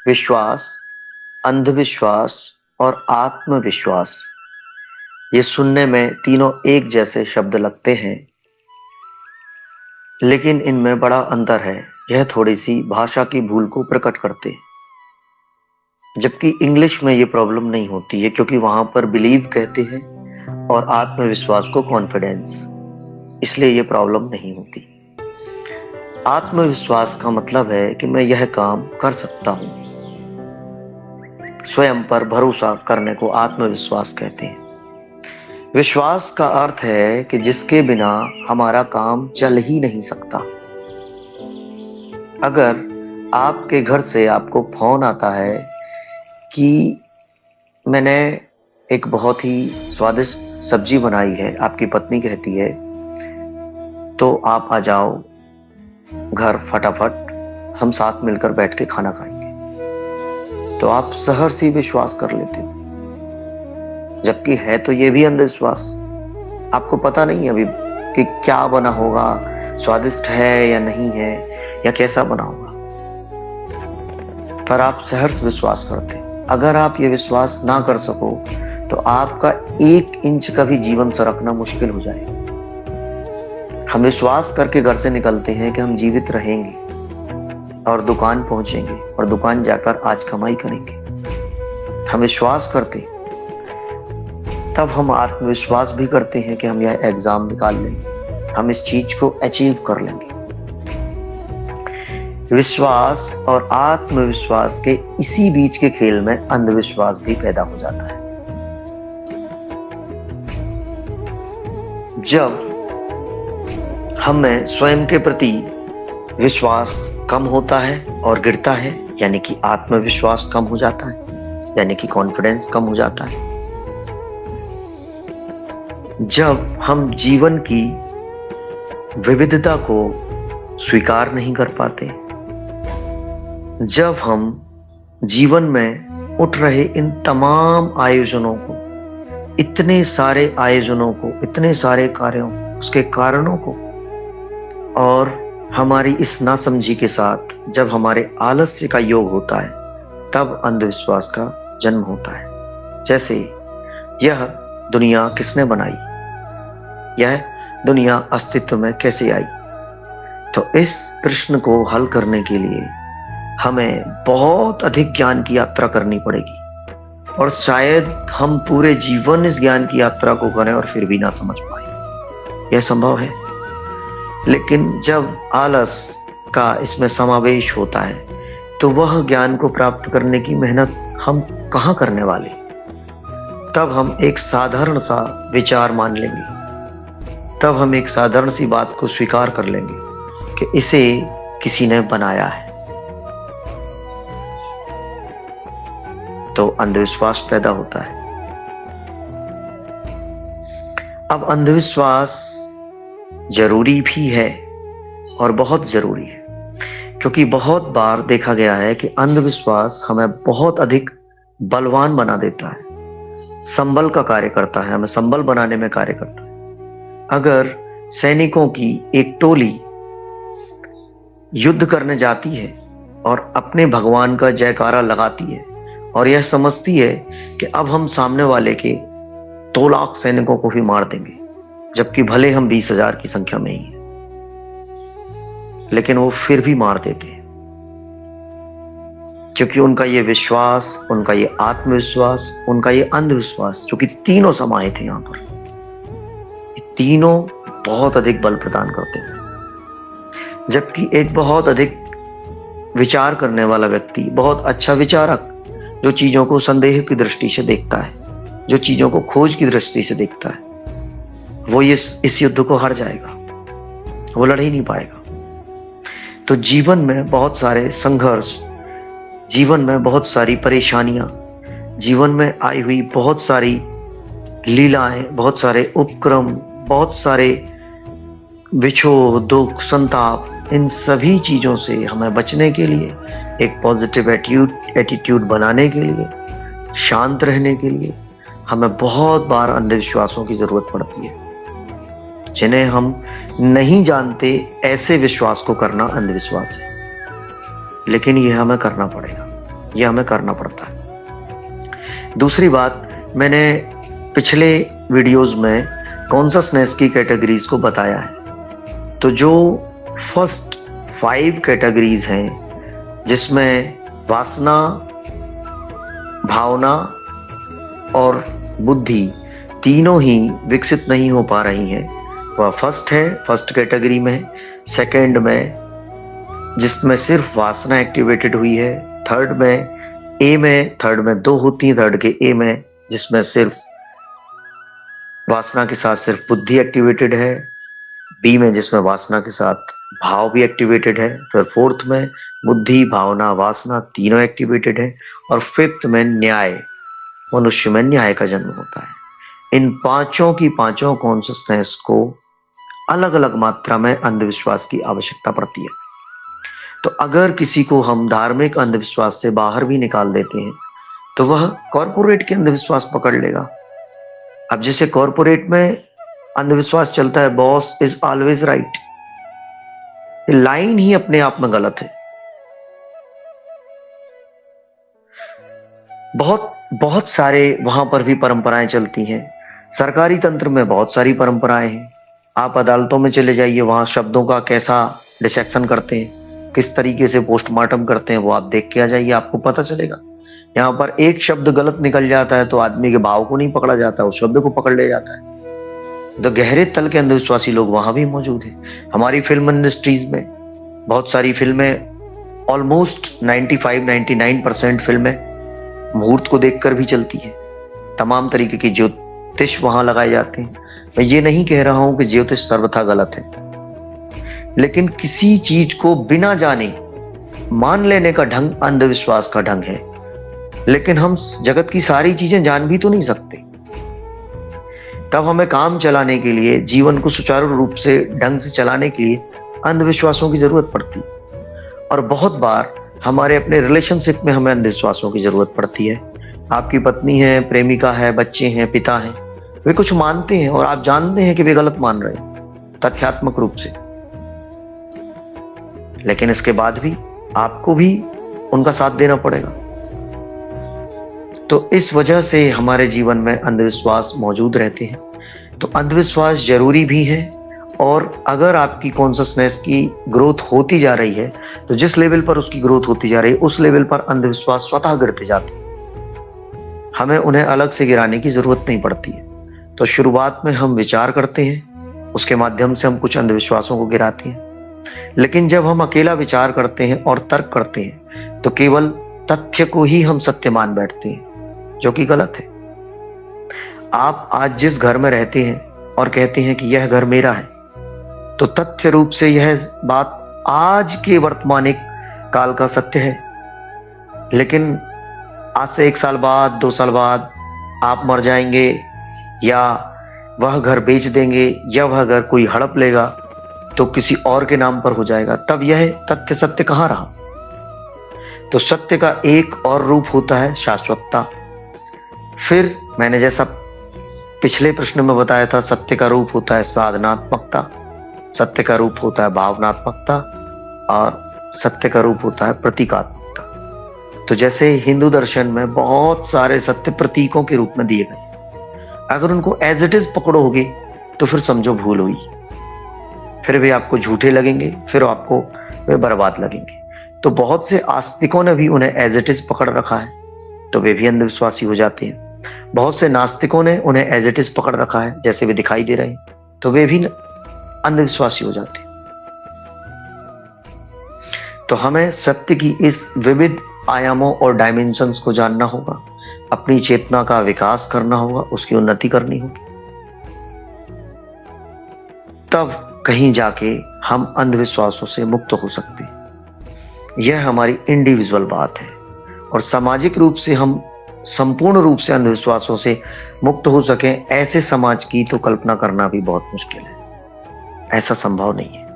विश्वास, अंधविश्वास और आत्मविश्वास, ये सुनने में तीनों एक जैसे शब्द लगते हैं, लेकिन इनमें बड़ा अंतर है। यह थोड़ी सी भाषा की भूल को प्रकट करते हैं। जबकि इंग्लिश में ये प्रॉब्लम नहीं होती है, क्योंकि वहां पर बिलीव कहते हैं और आत्मविश्वास को कॉन्फिडेंस, इसलिए ये प्रॉब्लम नहीं होती। आत्मविश्वास का मतलब है कि मैं यह काम कर सकता हूं। स्वयं पर भरोसा करने को आत्मविश्वास कहते हैं। विश्वास का अर्थ है कि जिसके बिना हमारा काम चल ही नहीं सकता। अगर आपके घर से आपको फोन आता है कि मैंने एक बहुत ही स्वादिष्ट सब्जी बनाई है, आपकी पत्नी कहती है, तो आप आ जाओ घर फटाफट, हम साथ मिलकर बैठ के खाना खाएंगे, तो आप सहर्ष विश्वास कर लेते हो। जबकि है तो ये भी अंधविश्वास। आपको पता नहीं है अभी कि क्या बना होगा, स्वादिष्ट है या नहीं है, या कैसा बना होगा, पर आप सहर्ष विश्वास करते। अगर आप ये विश्वास ना कर सको तो आपका 1 इंच का भी जीवन सरकना मुश्किल हो जाएगा। हम विश्वास करके घर से निकलते हैं कि हम जीवित रहेंगे और दुकान पहुंचेंगे और दुकान जाकर आज कमाई करेंगे। हम विश्वास करते, तब हम आत्मविश्वास भी करते हैं कि हम यह एग्जाम निकाल लेंगे, हम इस चीज को अचीव कर लेंगे। विश्वास और आत्मविश्वास के इसी बीच के खेल में अंधविश्वास भी पैदा हो जाता है। जब हमें स्वयं के प्रति विश्वास कम होता है और गिरता है, यानी कि आत्मविश्वास कम हो जाता है, यानी कि कॉन्फिडेंस कम हो जाता है। जब हम जीवन की विविधता को स्वीकार नहीं कर पाते, जब हम जीवन में उठ रहे इन तमाम आयोजनों को, इतने सारे आयोजनों को, इतने सारे कार्यों, उसके कारणों को, और हमारी इस नासमझी के साथ जब हमारे आलस्य का योग होता है, तब अंधविश्वास का जन्म होता है। जैसे यह दुनिया किसने बनाई, यह दुनिया अस्तित्व में कैसे आई। तो इस प्रश्न को हल करने के लिए हमें बहुत अधिक ज्ञान की यात्रा करनी पड़ेगी, और शायद हम पूरे जीवन इस ज्ञान की यात्रा को करें और फिर भी ना समझ पाए। यह संभव है। लेकिन जब आलस का इसमें समावेश होता है, तो वह ज्ञान को प्राप्त करने की मेहनत हम कहाँ करने वाले। तब हम एक साधारण सा विचार मान लेंगे, तब हम एक साधारण सी बात को स्वीकार कर लेंगे कि इसे किसी ने बनाया है। तो अंधविश्वास पैदा होता है। अब अंधविश्वास जरूरी भी है और बहुत जरूरी है, क्योंकि बहुत बार देखा गया है कि अंधविश्वास हमें बहुत अधिक बलवान बना देता है, संबल का कार्य करता है, हमें संबल बनाने में कार्य करता है। अगर सैनिकों की एक टोली युद्ध करने जाती है और अपने भगवान का जयकारा लगाती है और यह समझती है कि अब हम सामने वाले के 2 लाख सैनिकों को भी मार देंगे, जबकि भले हम 20,000 की संख्या में ही हैं, लेकिन वो फिर भी मार देते हैं, क्योंकि उनका ये विश्वास, उनका ये आत्मविश्वास, उनका ये अंधविश्वास, जो कि तीनों समाहित है यहां पर, तीनों बहुत अधिक बल प्रदान करते हैं। जबकि एक बहुत अधिक विचार करने वाला व्यक्ति, बहुत अच्छा विचारक, जो चीजों को संदेह की दृष्टि से देखता है, जो चीजों को खोज की दृष्टि से देखता है, वो इस युद्ध को हार जाएगा, वो लड़ ही नहीं पाएगा। तो जीवन में बहुत सारे संघर्ष, जीवन में बहुत सारी परेशानियां, जीवन में आई हुई बहुत सारी लीलाएं, बहुत सारे उपक्रम, बहुत सारे विछोह, दुख, संताप, इन सभी चीजों से हमें बचने के लिए, एक पॉजिटिव एटीट्यूड बनाने के लिए, शांत रहने के लिए, हमें बहुत बार अंधविश्वासों की जरूरत पड़ती है, जिन्हें हम नहीं जानते। ऐसे विश्वास को करना अंधविश्वास है, लेकिन यह हमें करना पड़ेगा। ये हमें करना पड़ता है। दूसरी बात, मैंने पिछले वीडियोस में कॉन्शसनेस की कैटेगरीज को बताया है। तो जो फर्स्ट 5 कैटेगरीज हैं, जिसमें वासना, भावना और बुद्धि तीनों ही विकसित नहीं हो पा रही हैं, वह फर्स्ट कैटेगरी में, सेकंड में जिसमें सिर्फ वासना एक्टिवेटेड हुई है, थर्ड में 2 होती हैं, थर्ड के ए में जिसमें सिर्फ वासना के साथ सिर्फ बुद्धि एक्टिवेटेड है, बी में जिसमें वासना के साथ भाव भी एक्टिवेटेड है, फिर फोर्थ में बुद्धि, भावना, वासना तीनों एक्टिवेटेड है, और फिफ्थ में न्याय, मनुष्य में न्याय का जन्म होता है। इन पांचों की पांचों कॉन्शसनेस को अलग अलग मात्रा में अंधविश्वास की आवश्यकता पड़ती है। तो अगर किसी को हम धार्मिक अंधविश्वास से बाहर भी निकाल देते हैं तो वह कॉर्पोरेट के अंधविश्वास पकड़ लेगा। अब जैसे कॉर्पोरेट में अंधविश्वास चलता है, boss is always right, line ही अपने आप में गलत है। बहुत सारे वहां पर भी परंपराएं चलती हैं। सरकारी तंत्र में बहुत सारी परंपराएं हैं। आप अदालतों में चले जाइए, वहां शब्दों का कैसा डिसेक्शन करते हैं, किस तरीके से पोस्टमार्टम करते हैं, वो आप देख के आ जाइए, आपको पता चलेगा। यहाँ पर एक शब्द गलत निकल जाता है तो आदमी के भाव को नहीं पकड़ा जाता, उस शब्द को पकड़ ले जाता है। तो गहरे तल के अंधविश्वासी लोग वहां भी मौजूद हैं। हमारी फिल्म इंडस्ट्रीज में बहुत सारी फिल्में, ऑलमोस्ट 95-99% फिल्में मुहूर्त को देखकर भी चलती है। तमाम तरीके की ज्योतिष वहां लगाए जाते हैं। मैं ये नहीं कह रहा हूं कि ज्योतिष सर्वथा गलत है, लेकिन किसी चीज को बिना जाने मान लेने का ढंग अंधविश्वास का ढंग है। लेकिन हम जगत की सारी चीजें जान भी तो नहीं सकते। तब हमें काम चलाने के लिए, जीवन को सुचारू रूप से ढंग से चलाने के लिए अंधविश्वासों की जरूरत पड़ती है। और बहुत बार हमारे अपने रिलेशनशिप में हमें अंधविश्वासों की जरूरत पड़ती है। आपकी पत्नी है, प्रेमिका है, बच्चे हैं, पिता हैं, वे कुछ मानते हैं और आप जानते हैं कि वे गलत मान रहे हैं तथ्यात्मक रूप से, लेकिन इसके बाद भी आपको भी उनका साथ देना पड़ेगा। तो इस वजह से हमारे जीवन में अंधविश्वास मौजूद रहते हैं। तो अंधविश्वास जरूरी भी है, और अगर आपकी कॉन्शसनेस की ग्रोथ होती जा रही है तो जिस लेवल पर उसकी ग्रोथ होती जा रही है उस लेवल पर अंधविश्वास स्वतः गिरते जाते हैं। हमें उन्हें अलग से गिराने की जरूरत नहीं पड़ती है। तो शुरुआत में हम विचार करते हैं, उसके माध्यम से हम कुछ अंधविश्वासों को गिराते हैं। लेकिन जब हम अकेला विचार करते हैं और तर्क करते हैं तो केवल तथ्य को ही हम सत्य मान बैठते हैं, जो कि गलत है। आप आज जिस घर में रहते हैं और कहते हैं कि यह घर मेरा है, तो तथ्य रूप से यह बात आज के वर्तमानिक काल का सत्य है। लेकिन आज से 1 साल बाद, 2 साल बाद आप मर जाएंगे, या वह घर बेच देंगे, या वह घर कोई हड़प लेगा तो किसी और के नाम पर हो जाएगा। तब यह तथ्य सत्य कहाँ रहा? तो सत्य का एक और रूप होता है शाश्वतता। फिर मैंने जैसा पिछले प्रश्न में बताया था, सत्य का रूप होता है साधनात्मकता, सत्य का रूप होता है भावनात्मकता, और सत्य का रूप होता है प्रतीकात्मकता। तो जैसे हिंदू दर्शन में बहुत सारे सत्य प्रतीकों के रूप में दिए गए, अगर उनको एज इट इज पकड़ोगे तो फिर समझो भूल हुई, फिर वे आपको झूठे लगेंगे, फिर आपको वे बर्बाद लगेंगे। तो बहुत से आस्तिकों ने भी उन्हें एज इट इज पकड़ रखा है, तो वे भी अंधविश्वासी हो जाते हैं। बहुत से नास्तिकों ने उन्हें एज इट इज पकड़ रखा है, जैसे वे दिखाई दे रहे हैं, तो वे भी अंधविश्वासी हो जाते हैं। तो हमें सत्य की इस विविध आयामों और डायमेंशंस को जानना होगा, अपनी चेतना का विकास करना होगा, उसकी उन्नति करनी होगी। तब कहीं जाके हम अंधविश्वासों से मुक्त हो सकते हैं। यह हमारी इंडिविजुअल बात है, और सामाजिक रूप से हम संपूर्ण रूप से अंधविश्वासों से मुक्त हो सकें, ऐसे समाज की तो कल्पना करना भी बहुत मुश्किल है। ऐसा संभव नहीं है।